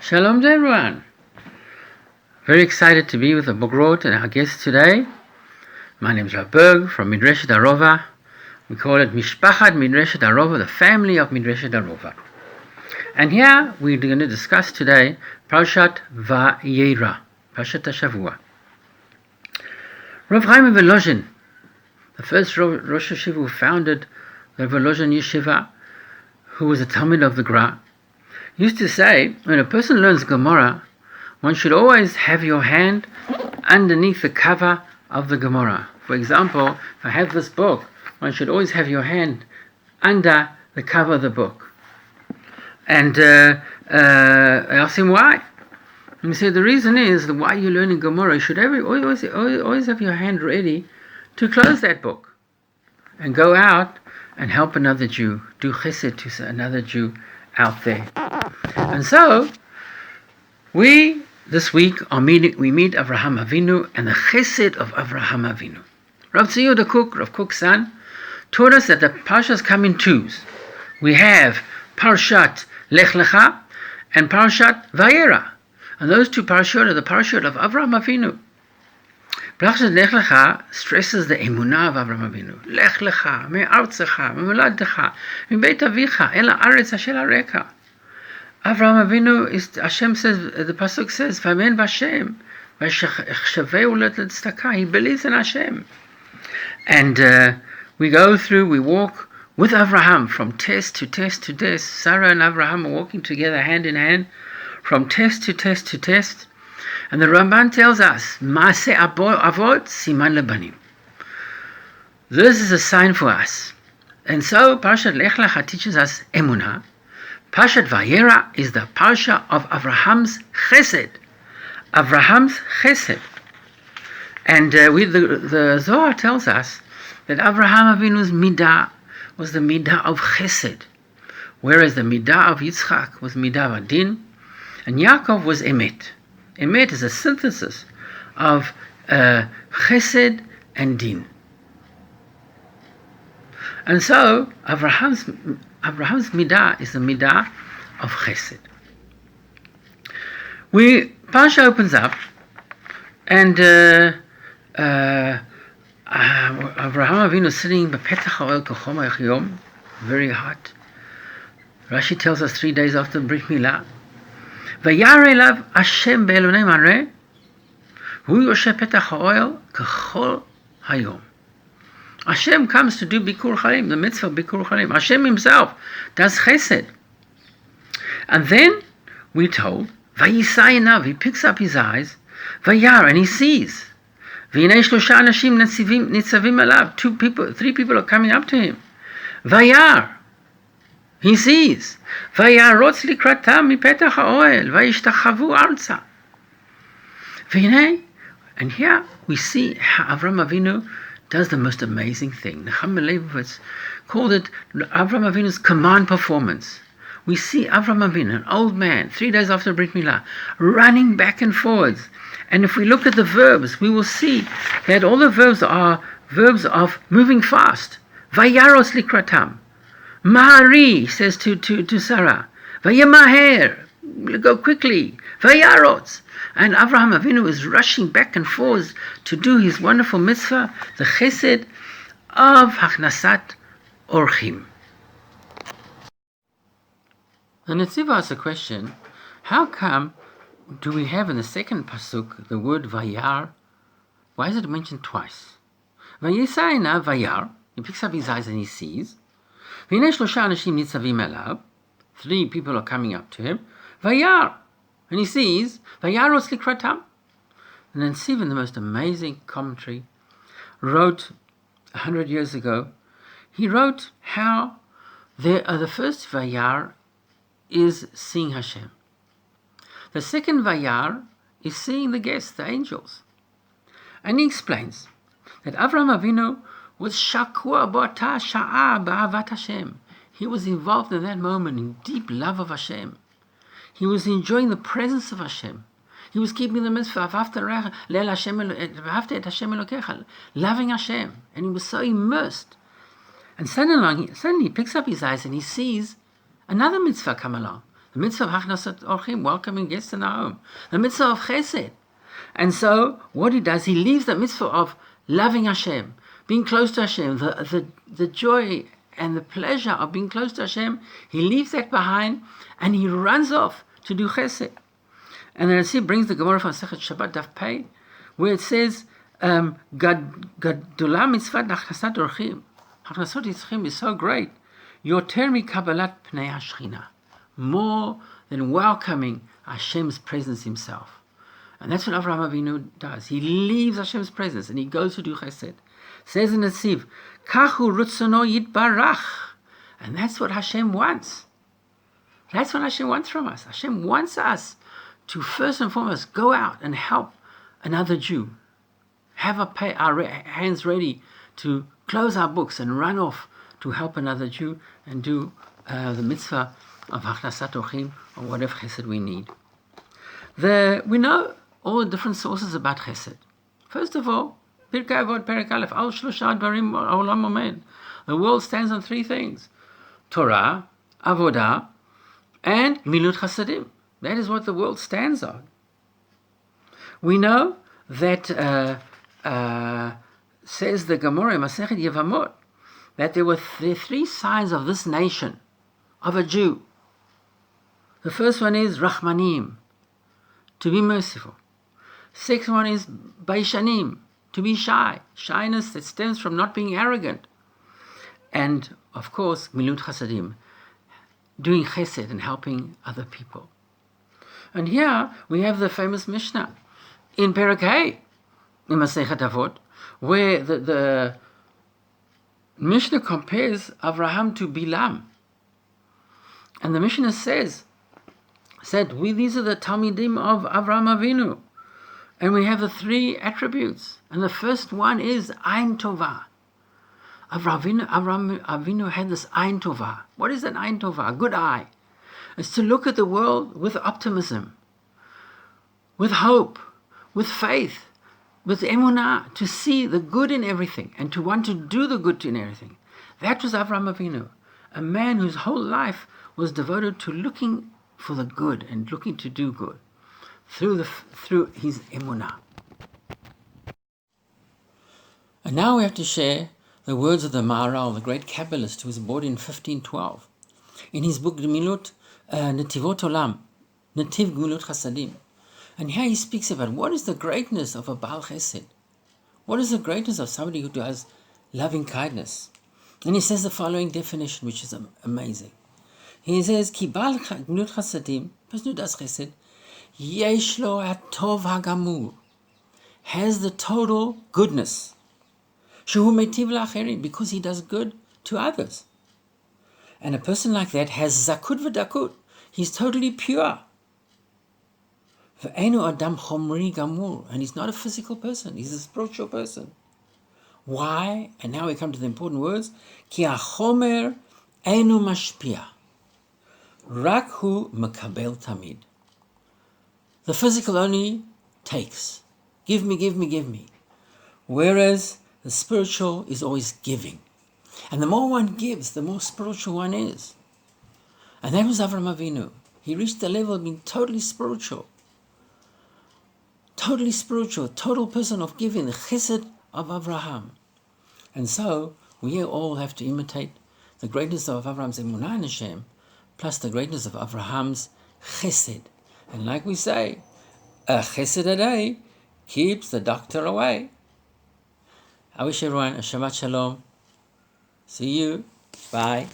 Shalom to everyone. Very excited to be with the Bogrot and our guest today. My name is Rav Berg from Midreshet Arova. We call it Mishpachat Midreshet Arova, the family of Midreshet Arova. And here we're going to discuss today Parashat Vayera, Parashat Shavua. Rav Chaim Volozhin, the first Rosh Yeshiva who founded the Volozhin Yeshiva, who was a Talmid of the Gra, used to say, when a person learns Gemara, one should always have your hand underneath the cover of the Gemara. For example, if I have this book, one should always have your hand under the cover of the book. And I asked him why. And he said the reason is that while you're learning Gemara, you should always have your hand ready to close that book and go out and help another Jew, do chesed to another Jew out there. And so this week we meet Avraham Avinu and the chesed of Avraham Avinu. Rav Tzio the Cook, Rav Cook's son, taught us that the parshas come in twos. We have Parashat Lech Lecha and Parashat Vayera, and those two parashot are the parashot of Avraham Avinu. Parashat Lech Lecha stresses the emunah of Avraham Avinu. Lech Lecha, me'artzecha, me'moladecha, me'beit avicha, el haaretz asher areka. Avraham Avinu is, Hashem says, the pasuk says, "Vamen v'Hashem, v'sheveu letzedakah." He believes in Hashem, and we walk with Avraham from test to test to test. Sarah and Avraham are walking together hand in hand, from test to test to test. And the Ramban tells us, Maaseh avot siman lebanim. This is a sign for us. And so Parashat Lech Lecha teaches us emunah. Parashat Vayera is the parsha of Avraham's chesed. Avraham's chesed. And the Zohar tells us that Avraham Avinu's midah was the midah of chesed, whereas the midah of Yitzchak was midah of adin, and Yaakov was emet. Emet is a synthesis of chesed and din. And so Abraham's midah is the midah of chesed. Parsha opens up, and Avraham Avinu is sitting b'petach ha'oel k'chom ha'yom, very hot. Rashi tells us 3 days after Brit Milah. Vayar elav Hashem be'elonei mareh, hu yoshev petach ha'oel k'chol hayom. Hashem comes to do Bikur Chalim, the mitzvah of Bikur Chalim. Hashem himself does chesed. And then we're told, Vayisai einav, he picks up his eyes, Vayar, and he sees. V'hinei shlosha anashim nitzavim alav, 3 people are coming up to him. Vayar, he sees. Vayarotz likratam mipetach ha'oel, vayishtachavu arza. V'hinei, and here we see how Avraham Avinu does the most amazing thing. The Chacham Leibowitz called it Avraham Avinu's command performance. We see Avraham Avinu, an old man, 3 days after Brit Milah, running back and forwards. And if we look at the verbs, we will see that all the verbs are verbs of moving fast. Vayaros likratam. Mahari, says to Sarah. Vayemaher, go quickly. Vayarots. And Avraham Avinu is rushing back and forth to do his wonderful mitzvah, the chesed of Hachnasat Orchim. The Netziv asks a question, how come do we have in the second pasuk the word Vayar? Why is it mentioned twice? Vayisai einav Vayar, he picks up his eyes and he sees. V'hinei shlosha anashim nitzavim alav, 3 people are coming up to him. Vayar, and he sees, Vayaros likratam. And then Stephen, the most amazing commentary, wrote 100 years ago, he wrote how the first Vayar is seeing Hashem. The second Vayar is seeing the guests, the angels. And he explains that Avraham Avinu was shakua b'ata sha'a ba'avat Hashem. He was involved in that moment in deep love of Hashem. He was enjoying the presence of Hashem. He was keeping the mitzvah of loving Hashem, and he was so immersed. And suddenly he picks up his eyes and he sees another mitzvah come along, The mitzvah of Hachnasat Orchim, welcoming guests in our home. The mitzvah of Chesed. And so, what he does, he leaves the mitzvah of loving Hashem, being close to Hashem, the joy and the pleasure of being close to Hashem, he leaves that behind and he runs off to do Chesed. And then he brings the Gemara from Sechet Shabbat Daf Pei, where it says, Gadola mitzvah Hachnasat Orchim. Hachnasat Orchim is so great. Yoter mi kabbalat pnei hashchina, more than welcoming Hashem's presence himself. And that's what Avraham Avinu does. He leaves Hashem's presence and he goes to do Chesed. Says in the Tziv, Kachu rutzono yitbarach. And that's what Hashem wants. That's what Hashem wants from us. Hashem wants us to first and foremost go out and help another Jew. Have our hands ready to close our books and run off to help another Jew and do the mitzvah of Hachnasat Orchim or whatever Chesed we need. We know all the different sources about Chesed. First of all, Pirkei Avot Perek Aleph, Al Shlosha Dvarim Olam Omed. The world stands on three things: Torah, Avodah, and Milut Chasadim. That is what the world stands on. We know that says the Gemara Masechet Yevamot that there were three signs of this nation, of a Jew. The first one is Rachmanim, to be merciful. Second one is Baishanim, to be shy, shyness that stems from not being arrogant. And of course, Milut Chasadim, doing Chesed and helping other people. And here we have the famous Mishnah in Perek Hey, in Masechet Avot, where the Mishnah compares Avraham to Bilam. And the Mishnah said, these are the Talmidim of Avraham Avinu. And we have the three attributes. And the first one is Ein Tovah. Avraham Avinu had this Ein Tovah. What is an Ein Tovah? A good eye. It's to look at the world with optimism, with hope, with faith, with emunah, to see the good in everything and to want to do the good in everything. That was Avraham Avinu, a man whose whole life was devoted to looking for the good and looking to do good through his emunah. And now we have to share the words of the Maharal, the great Kabbalist who was born in 1512, in his book Gemilut Netivot Olam, Netiv Gemilut Chasadim. And here he speaks about what is the greatness of a Baal Chesed. What is the greatness of somebody who does loving kindness? And he says the following definition, which is amazing. He says, Ki Baal Gemilut Chasadim, person who does Chesed, Yesh lo hatov hagamur, has the total goodness. Shehu meitiv la'acherim, because he does good to others. And a person like that has zakut v'dakut. He's totally pure. Ve'enu adam chomri gamur, and he's not a physical person. He's a spiritual person. Why? And now we come to the important words. Ki hachomer enu mashpia, rak hu mekabel tamid. The physical only takes. Give me, give me, give me. Whereas the spiritual is always giving. And the more one gives, the more spiritual one is. And that was Avraham Avinu. He reached the level of being totally spiritual. Totally spiritual, total person of giving, the chesed of Avraham. And so, we all have to imitate the greatness of Avraham's emunah in Hashem, plus the greatness of Avraham's chesed. And like we say, a chesed a day keeps the doctor away. I wish everyone a Shabbat Shalom. See you. Bye.